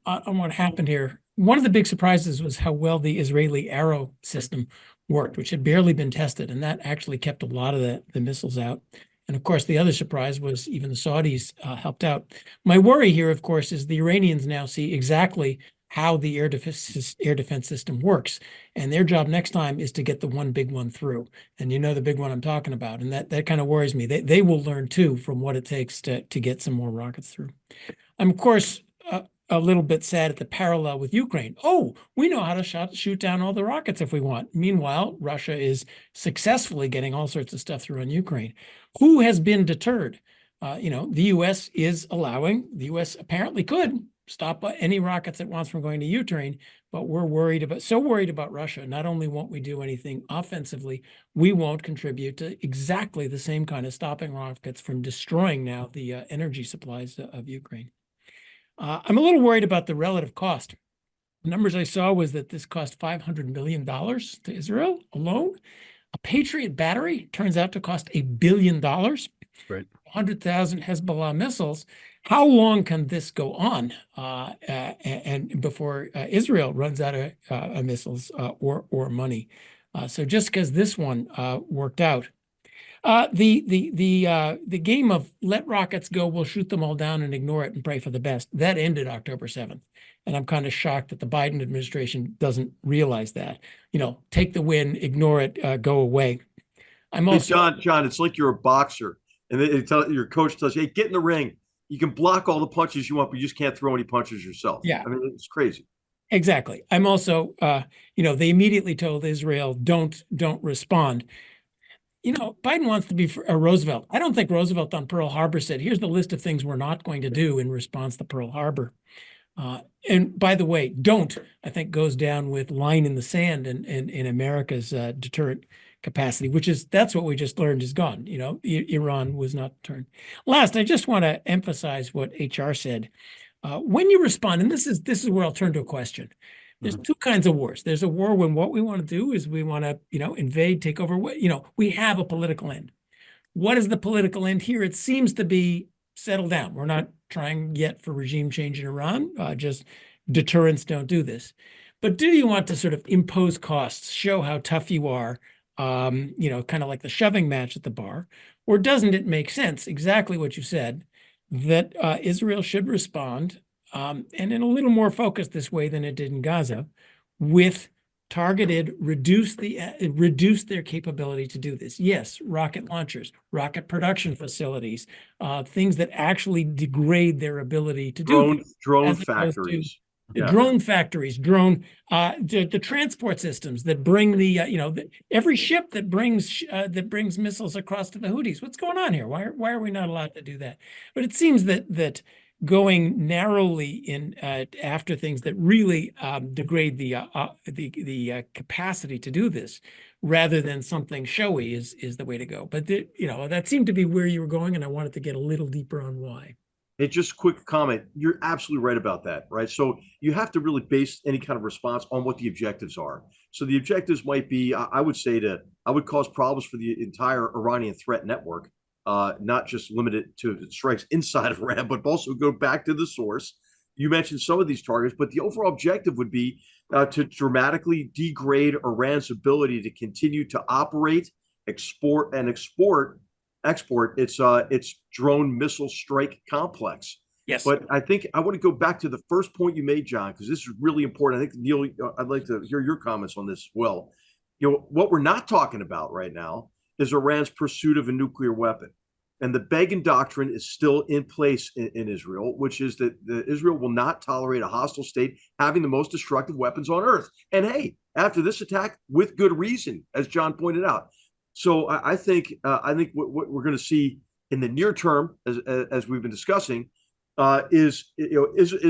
what happened here. One of the big surprises was how well the Israeli Arrow system worked, which had barely been tested, and that actually kept a lot of the missiles out. And of course, the other surprise was even the Saudis helped out. My worry here, of course, is the Iranians now see exactly how the air defense system works, and their job next time is to get the one big one through. And you know the big one I'm talking about, and that kind of worries me. They will learn too from what it takes to get some more rockets through. I'm of course a little bit sad at the parallel with Ukraine. Oh, we know how to shoot down all the rockets if we want. Meanwhile, Russia is successfully getting all sorts of stuff through on Ukraine. Who has been deterred? The U.S. is allowing, the U.S. apparently could stop any rockets it wants from going to Ukraine, but we're so worried about Russia. Not only won't we do anything offensively, we won't contribute to exactly the same kind of stopping rockets from destroying now the energy supplies of Ukraine. I'm a little worried about the relative cost. The numbers I saw was that this cost $500 million to Israel alone. A Patriot battery turns out to cost $1 billion.
Right.
100,000 Hezbollah missiles. How long can this go on and before Israel runs out of missiles or money? So just because this one worked out. The game of let rockets go, we'll shoot them all down and ignore it and pray for the best, that ended October 7th. And I'm kind of shocked that the Biden administration doesn't realize that. Take the win, ignore it, go away. I'm also
John, it's like you're a boxer and your coach tells you, hey, get in the ring. You can block all the punches you want, but you just can't throw any punches yourself.
Yeah.
I mean, it's crazy.
Exactly. I'm also, they immediately told Israel, don't respond. Biden wants to be a Roosevelt. I don't think Roosevelt on Pearl Harbor said, here's the list of things we're not going to do in response to Pearl Harbor. And by the way, I think goes down with line in the sand in America's deterrent capacity, that's what we just learned is gone. Iran was not turned. Last, I just want to emphasize what HR said. When you respond, and this is where I'll turn to a question. There's two kinds of wars. There's a war when what we want to do is we want to, invade, take over. We have a political end. What is the political end here? It seems to be settle down. We're not trying yet for regime change in Iran. Just deterrence don't do this. But do you want to sort of impose costs, show how tough you are, kind of like the shoving match at the bar? Or doesn't it make sense, exactly what you said, that Israel should respond, and in a little more focused this way than it did in Gaza, with targeted, reduce their capability to do this. Yes, rocket launchers, rocket production facilities, things that actually degrade their ability to do this,
drone factories.
Drone factories, the transport systems that bring every ship that brings missiles across to the Houthis. What's going on here? Why are we not allowed to do that? But it seems that going narrowly in after things that really degrade the capacity to do this, rather than something showy, is the way to go. But that seemed to be where you were going, and I wanted to get a little deeper on why.
Hey, just quick comment. You're absolutely right about that, right? So you have to really base any kind of response on what the objectives are. So the objectives might be, I would cause problems for the entire Iranian threat network, not just limited to strikes inside of Iran, but also go back to the source. You mentioned some of these targets, but the overall objective would be to dramatically degrade Iran's ability to continue to operate, export its drone missile strike complex.
Yes.
But I think I want to go back to the first point you made, John, because this is really important. I think, Neil, I'd like to hear your comments on this as well. What we're not talking about right now is Iran's pursuit of a nuclear weapon. And the Begin Doctrine is still in place in Israel, which is that Israel will not tolerate a hostile state having the most destructive weapons on earth. And hey, after this attack, with good reason, as John pointed out. So I think what we're going to see in the near term, as we've been discussing, is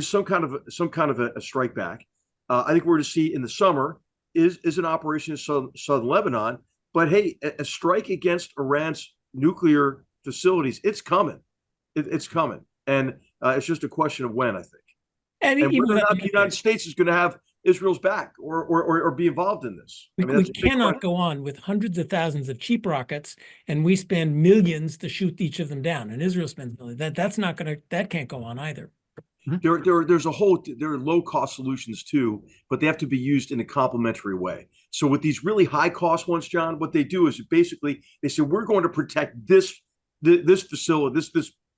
some kind of a strike back. I think we're going to see in the summer is an operation in southern Lebanon. But hey, a strike against Iran's nuclear facilities, it's coming. It's coming, and it's just a question of when, I think. And whether or not the United States is going to have Israel's back or be involved in this.
We cannot go on with hundreds of thousands of cheap rockets, and we spend millions to shoot each of them down, and Israel spends millions. That can't go on either.
There are low cost solutions too, but they have to be used in a complementary way. So with these really high cost ones, John, what they do is basically they say we're going to protect this facility,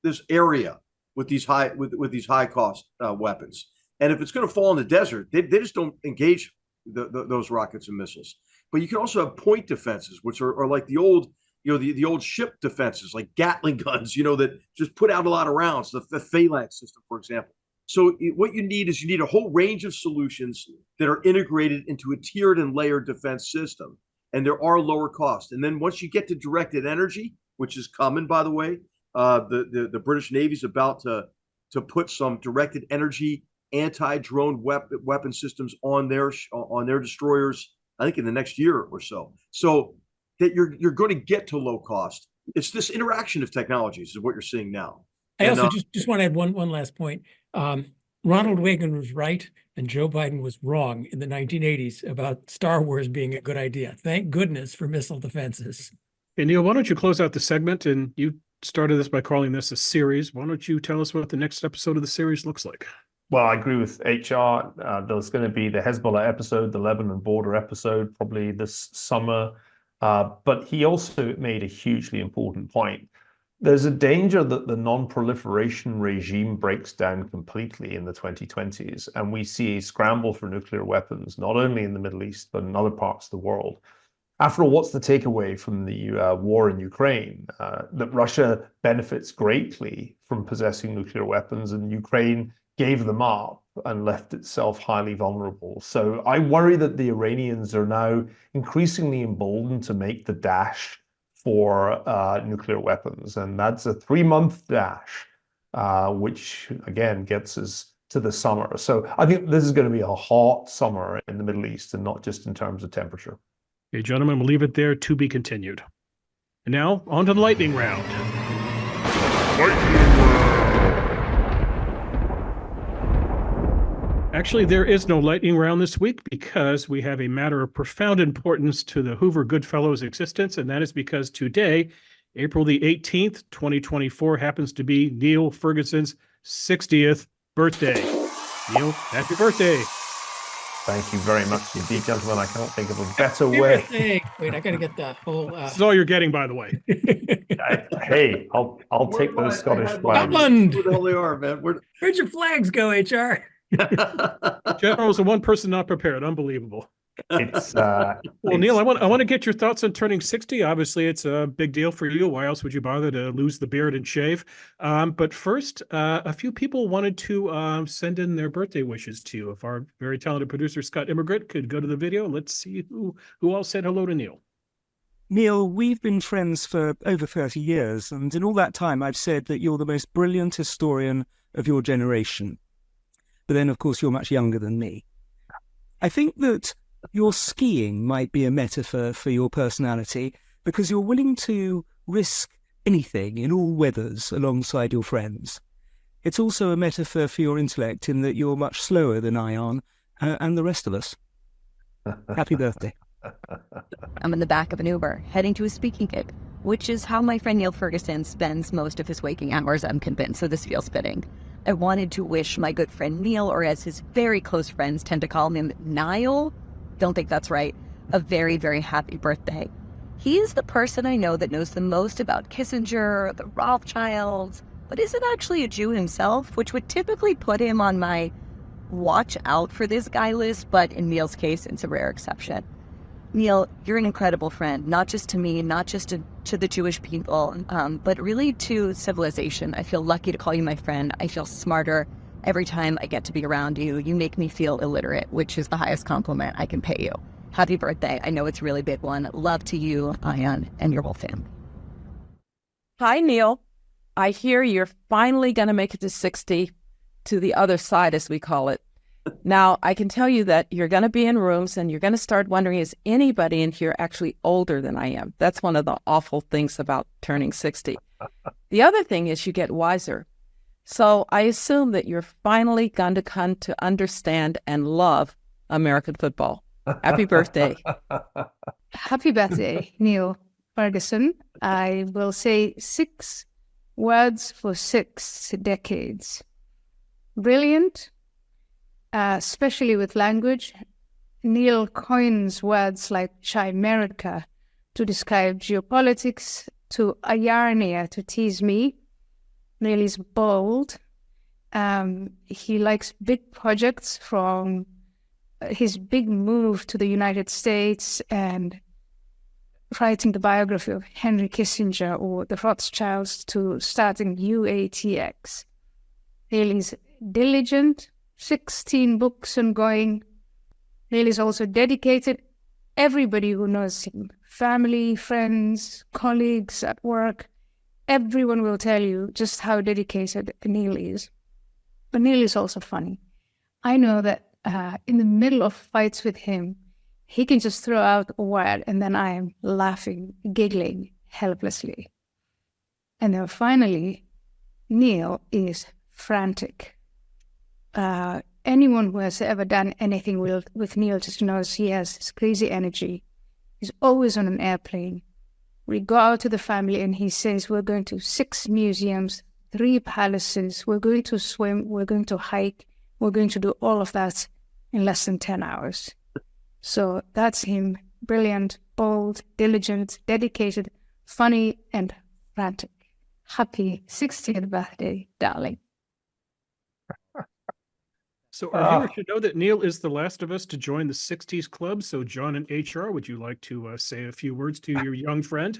this area with these high cost weapons. And if it's going to fall in the desert, they just don't engage those rockets and missiles. But you can also have point defenses, which are like the old, the old ship defenses, like Gatling guns, that just put out a lot of rounds. The phalanx system, for example. So what you need a whole range of solutions that are integrated into a tiered and layered defense system, and there are lower cost. And then once you get to directed energy, which is coming, by the way, the British Navy's about to put some directed energy anti-drone weapon systems on their destroyers, I think in the next year or so. So that you're going to get to low cost. It's this interaction of technologies is what you're seeing now.
I also just want to add one last point. Ronald Reagan was right and Joe Biden was wrong in the 1980s about Star Wars being a good idea. Thank goodness for missile defenses.
Hey, Neil, why don't you close out the segment? And you started this by calling this a series. Why don't you tell us what the next episode of the series looks like?
Well, I agree with HR. There's going to be the Hezbollah episode, the Lebanon border episode, probably this summer. But he also made a hugely important point. There's a danger that the non-proliferation regime breaks down completely in the 2020s, and we see a scramble for nuclear weapons, not only in the Middle East, but in other parts of the world. After all, what's the takeaway from the war in Ukraine? That Russia benefits greatly from possessing nuclear weapons, and Ukraine gave them up and left itself highly vulnerable. So I worry that the Iranians are now increasingly emboldened to make the dash for nuclear weapons. And that's a 3-month dash, which again gets us to the summer. So I think this is going to be a hot summer in the Middle East, and not just in terms of temperature.
Okay, gentlemen, we'll leave it there, to be continued. And now, on to the lightning round. Actually, there is no lightning round this week because we have a matter of profound importance to the Hoover GoodFellows existence, and that is because today, April the 18th, 2024, happens to be Niall Ferguson's 60th birthday. Niall, happy birthday.
Thank you very much indeed, gentlemen. I cannot think of a better
Happy
way.
birthday. Wait, I got to get the whole.
This is all you're getting, by the way.
Hey, I'll take those Scottish flags.
Scotland!
Where the hell they are, man?
Where'd your flags go, HR?
General's the one person not prepared. Unbelievable.
It's
Well, Niall, I want to get your thoughts on turning 60. Obviously, it's a big deal for you. Why else would you bother to lose the beard and shave? But first, a few people wanted to send in their birthday wishes to you. If our very talented producer, Scott Immigrant, could go to the video, let's see who all said hello to Niall.
Neil, we've been friends for over 30 years, and in all that time I've said that you're the most brilliant historian of your generation. But then, of course, you're much younger than me. I think that your skiing might be a metaphor for your personality, because you're willing to risk anything in all weathers alongside your friends. It's also a metaphor for your intellect in that you're much slower than I am and the rest of us. Happy birthday.
I'm in the back of an Uber, heading to a speaking gig, which is how my friend Niall Ferguson spends most of his waking hours, I'm convinced, so this feels fitting. I wanted to wish my good friend Neil, or as his very close friends tend to call him, Niall, don't think that's right, a very, very happy birthday. He is the person I know that knows the most about Kissinger, the Rothschilds, but isn't actually a Jew himself, which would typically put him on my watch out for this guy list, but in Neil's case, it's a rare exception. Neil, you're an incredible friend, not just to me, not just to the Jewish people, but really to civilization. I feel lucky to call you my friend. I feel smarter every time I get to be around you. You make me feel illiterate, which is the highest compliment I can pay you. Happy birthday. I know it's a really big one. Love to you, Reihan, and your whole family.
Hi, Neil. I hear you're finally going to make it to 60, to the other side, as we call it. Now, I can tell you that you're going to be in rooms and you're going to start wondering, is anybody in here actually older than I am? That's one of the awful things about turning 60. The other thing is you get wiser. So I assume that you're finally going to come to understand and love American football. Happy birthday.
Happy birthday, Niall Ferguson. I will say 6 words for 6 decades. Brilliant. Especially with language. Neil coins words like chimerica to describe geopolitics, to Ayarnia to tease me. Neil is bold. He likes big projects, from his big move to the United States and writing the biography of Henry Kissinger or the Rothschilds to starting UATX. Neil is diligent. 16 books ongoing. Neil is also dedicated. Everybody who knows him, family, friends, colleagues at work, everyone will tell you just how dedicated Neil is. But Neil is also funny. I know that in the middle of fights with him, he can just throw out a word and then I am laughing, giggling helplessly. And then finally, Neil is frantic. Anyone who has ever done anything with Neil just knows he has this crazy energy. He's always on an airplane. We go out to the family and he says, we're going to 6 museums, 3 palaces, we're going to swim, we're going to hike, we're going to do all of that in less than 10 hours. So that's him. Brilliant, bold, diligent, dedicated, funny, and frantic. Happy 60th birthday, darling.
So our viewers should know that Neil is the last of us to join the 60s club. So John and HR, would you like to say a few words to your young friend?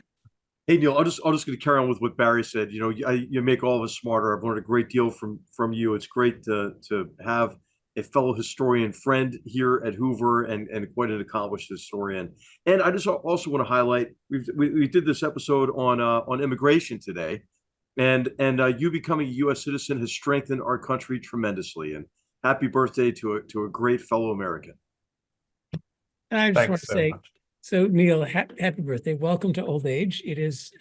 Hey, Neil, I'm just going to carry on with what Barry said. You know, you make all of us smarter. I've learned a great deal from you. It's great to have a fellow historian friend here at Hoover, and quite an accomplished historian. And I just also want to highlight, we did this episode on immigration today, and you becoming a U.S. citizen has strengthened our country tremendously. And happy birthday to a great fellow American.
And I just
Thanks
want to
so
say,
much.
so Neil, happy birthday. Welcome to old age. It is,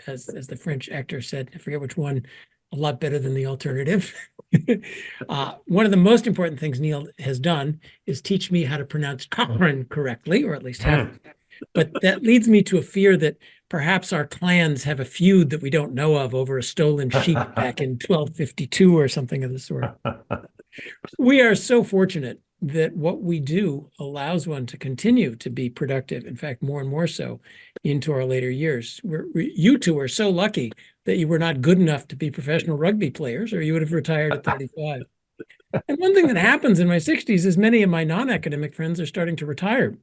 as the French actor said, I forget which one, a lot better than the alternative. One of the most important things Neil has done is teach me how to pronounce Cochran correctly, or at least half. But that leads me to a fear that perhaps our clans have a feud that we don't know of over a stolen sheep back in 1252 or something of the sort. We are so fortunate that what we do allows one to continue to be productive. In fact, more and more so into our later years. You two are so lucky that you were not good enough to be professional rugby players, or you would have retired at 35. And one thing that happens in my 60s is many of my non-academic friends are starting to retire.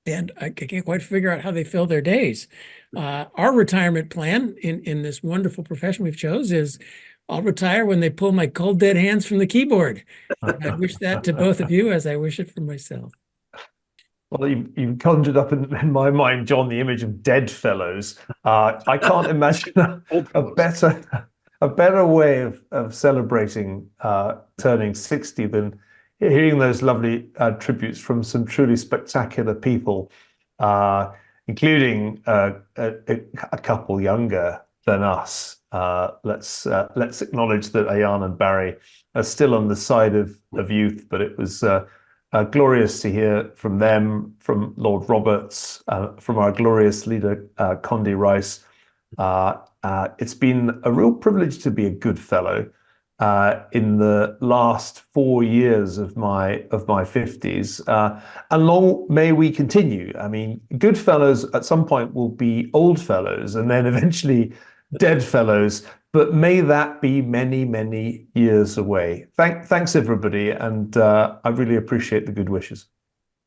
And I can't quite figure out how they fill their days. Our retirement plan in this wonderful profession we've chose is I'll retire when they pull my cold, dead hands from the keyboard. And I wish that to both of you as I wish it for myself.
Well, you've conjured up in my mind, John, the image of dead fellows. I can't imagine a better way of celebrating turning 60 than hearing those lovely tributes from some truly spectacular people, including a couple younger than us. Let's acknowledge that Ayan and Barry are still on the side of youth, but it was glorious to hear from them, from Lord Roberts, from our glorious leader, Condi Rice. It's been a real privilege to be a good fellow in the last 4 years of my 50s, and long may we continue. I mean, good fellows at some point will be old fellows, and then eventually dead fellows. But may that be many, many years away. Thanks everybody, and I really appreciate the good wishes.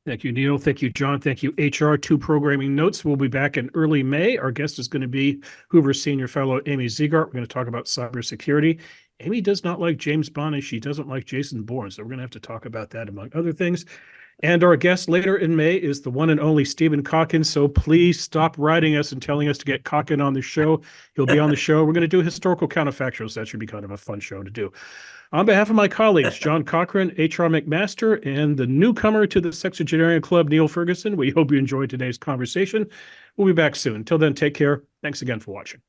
Thank you, Neil. Thank you, John. Thank you, HR. 2 programming notes. We'll be back in early May. Our guest is going to be Hoover Senior Fellow Amy Ziegart. We're going to talk about cybersecurity. Amy does not like James Bond, and she doesn't like Jason Bourne, so we're going to have to talk about that, among other things. And our guest later in May is the one and only Stephen Cochran, so please stop writing us and telling us to get Cochran on the show. He'll be on the show. We're going to do historical counterfactuals. That should be kind of a fun show to do. On behalf of my colleagues, John Cochrane, HR McMaster, and the newcomer to the Sexagenarian Club, Niall Ferguson, we hope you enjoyed today's conversation. We'll be back soon. Until then, take care. Thanks again for watching.